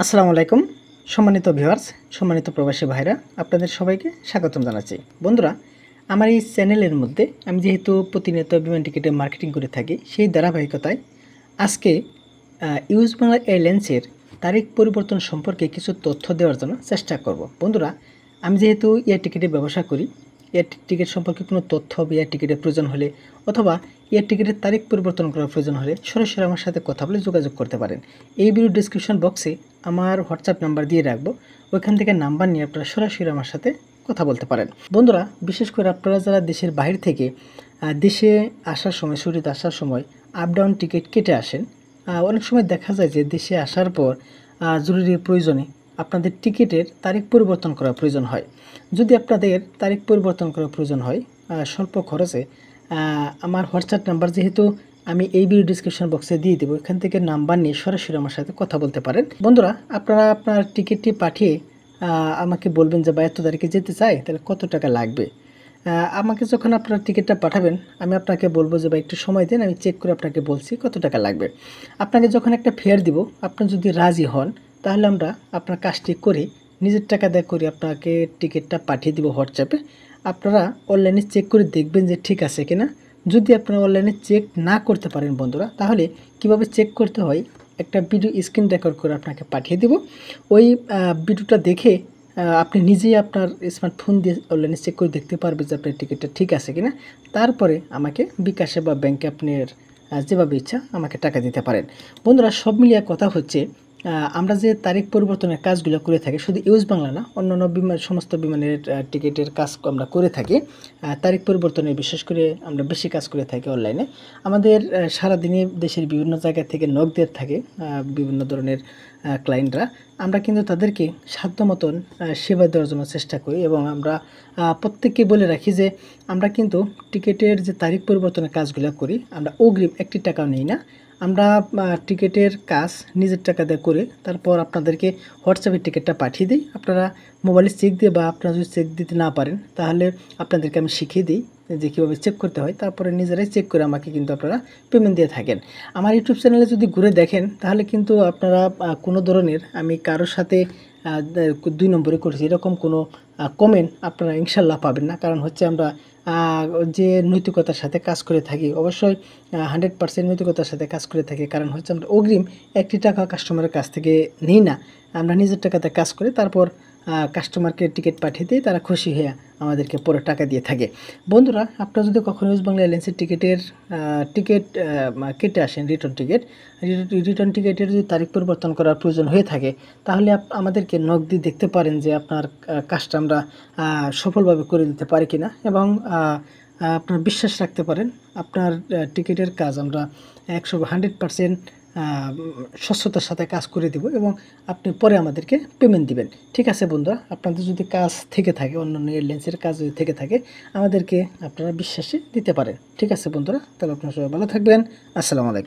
আসসালামু আলাইকুম সম্মানিত ভিউয়ার্স, সম্মানিত প্রবাসী ভাইরা, আপনাদের সবাইকে স্বাগতম জানাচ্ছি। বন্ধুরা, আমার এই চ্যানেলের মধ্যে আমি যেহেতু প্রতিনিয়ত বিমান টিকিটে মার্কেটিং করে থাকি, সেই ধারাবাহিকতায় আজকে ইউজ বাংলা এয়ারলাইন্সের তারিখ পরিবর্তন সম্পর্কে কিছু তথ্য দেওয়ার জন্য চেষ্টা করব। বন্ধুরা, আমি যেহেতু এয়ার টিকিটের ব্যবসা করি, এয়ার টিকিট সম্পর্কে কোনো তথ্য বা এয়ার টিকিটের প্রয়োজন হলে অথবা এয়ার টিকিটের তারিখ পরিবর্তন করার প্রয়োজন হলে সরাসরি আমার সাথে কথা বলে যোগাযোগ করতে পারেন। এই ভিডিও ডিসক্রিপশন বক্সে আমার হোয়াটসঅ্যাপ নাম্বার দিয়ে রাখবো, ওইখান থেকে নাম্বার নিয়ে আপনারা সরাসরি আমার সাথে কথা বলতে পারেন। বন্ধুরা, বিশেষ করে আপনারা যারা দেশের বাইরে থেকে দেশে আসার সময়, ছুটিতে আসার সময় আপ ডাউন টিকিট কেটে আসেন, অনেক সময় দেখা যায় যে দেশে আসার পর জরুরি প্রয়োজনে আপনাদের টিকিটের তারিখ পরিবর্তন করার প্রয়োজন হয়। যদি আপনাদের তারিখ পরিবর্তন করার প্রয়োজন হয় স্বল্প খরচে, আমার হোয়াটসঅ্যাপ নাম্বার যেহেতু আমি এই ভিডিও ডিসক্রিপশন বক্সে দিয়ে দেবো, এখান থেকে নাম্বার নিয়ে সরাসরি আমার সাথে কথা বলতে পারেন। বন্ধুরা, আপনারা আপনার টিকিটটি পাঠিয়ে আমাকে বলবেন যে বা এত তারিখে যেতে চাই, তাহলে কত টাকা লাগবে। আমাকে যখন আপনার টিকিটটা পাঠাবেন, আমি আপনাকে বলবো যে বা একটু সময় দিন, আমি চেক করে আপনাকে বলছি কত টাকা লাগবে। আপনাকে যখন একটা ফেয়ার দিব, আপনি যদি রাজি হন, তাহলে আমরা আপনার কাজটি করে নিজের টাকা দেয় করে আপনাকে টিকিটটা পাঠিয়ে দিব হোয়াটসঅ্যাপে। আপনারা অনলাইনে চেক করে দেখবেন যে ঠিক আছে কিনা। যদি আপনারা অনলাইনে চেক না করতে পারেন বন্ধুরা, তাহলে কিভাবে চেক করতে হয় একটা ভিডিও স্ক্রিন রেকর্ড করে আপনাকে পাঠিয়ে দেব। ওই ভিডিওটা দেখে আপনি নিজেই আপনার স্মার্টফোন দিয়ে অনলাইনে চেক করে দেখতে পারবেন যে আপনার টিকিটটা ঠিক আছে কিনা। তারপরে আমাকে বিকাশে বা ব্যাংকে আপনার যেভাবে ইচ্ছা আমাকে টাকা দিতে পারেন। বন্ধুরা, সব মিলিয়ে কথা হচ্ছে, আমরা যে তারিখ পরিবর্তনের কাজগুলো করে থাকি, শুধু ইউজ বাংলা না, অন্যান্য বিমান, সমস্ত বিমানের টিকিটের কাজ আমরা করে থাকি। তারিখ পরিবর্তনে বিশেষ করে আমরা বেশি কাজ করে থাকি অনলাইনে। আমাদের সারাদিনে দেশের বিভিন্ন জায়গা থেকে নক দিয়ে থাকে বিভিন্ন ধরনের ক্লায়েন্টরা। আমরা কিন্তু তাদেরকে সাধ্য মতন সেবা দেওয়ার জন্য চেষ্টা করি, এবং আমরা প্রত্যেককে বলে রাখি যে আমরা কিন্তু টিকিটের যে তারিখ পরিবর্তনের কাজগুলো করি, আমরা অগ্রিম একটি টাকাও নিই না। আমরা টিকিটের কাজ নিজের টাকা দিয়ে করে তারপর আপনাদেরকে হোয়াটসঅ্যাপে টিকিটটা পাঠিয়ে দিই। আপনারা মোবাইলে চেক দিয়ে, বা আপনারা যদি চেক দিতে না পারেন, তাহলে আপনাদেরকে আমি শিখিয়ে দিই যে কীভাবে চেক করতে হয়। তারপরে নিজেরাই চেক করে আমাকে কিন্তু আপনারা পেমেন্ট দিয়ে থাকেন। আমার ইউটিউব চ্যানেলে যদি ঘুরে দেখেন, তাহলে কিন্তু আপনারা কোনো ধরনের আমি কারোর সাথে 2 নম্বরে করেছি এরকম কোনো কমেন্ট আপনারা ইনশাল্লাহ পাবেন না। কারণ হচ্ছে আমরা যে নৈতিকতার সাথে কাজ করে থাকি, অবশ্যই 100% নৈতিকতার সাথে কাজ করে থাকি। কারণ হচ্ছে আমরা অগ্রিম একটি টাকা কাস্টমারের কাছ থেকে নিই না। আমরা নিজের টাকাতে কাজ করে তারপর কাস্টমারকে টিকিট পাঠিয়ে দিই, তারা খুশি হয়ে আমাদেরকে পরে টাকা দিয়ে থাকে। বন্ধুরা, আপনারা যদি কখনো ইউজ বাংলা এয়ারলাইন্সের টিকিট কেটে আসেন, রিটার্ন টিকিটের যদি তারিখ পরিবর্তন করার প্রয়োজন হয়ে থাকে, তাহলে আমাদেরকে নক দিয়ে দেখতে পারেন যে আপনার কাজটা আমরা সফলভাবে করে দিতে পারি কিনা, এবং আপনার বিশ্বাস রাখতে পারেন আপনার টিকিটের কাজ আমরা 100% স্বচ্ছতার সাথে কাজ করে দেব, এবং আপনি পরে আমাদেরকে পেমেন্ট দিবেন। ঠিক আছে বন্ধুরা, আপনাদের যদি কাজ থেকে থাকে, অন্যান্য এয়ারলাইন্সের কাজ যদি থেকে থাকে, আমাদেরকে আপনারা বিশ্বাসে দিতে পারেন। ঠিক আছে বন্ধুরা, তাহলে আপনারা সবাই ভালো থাকবেন। আসসালামু আলাইকুম।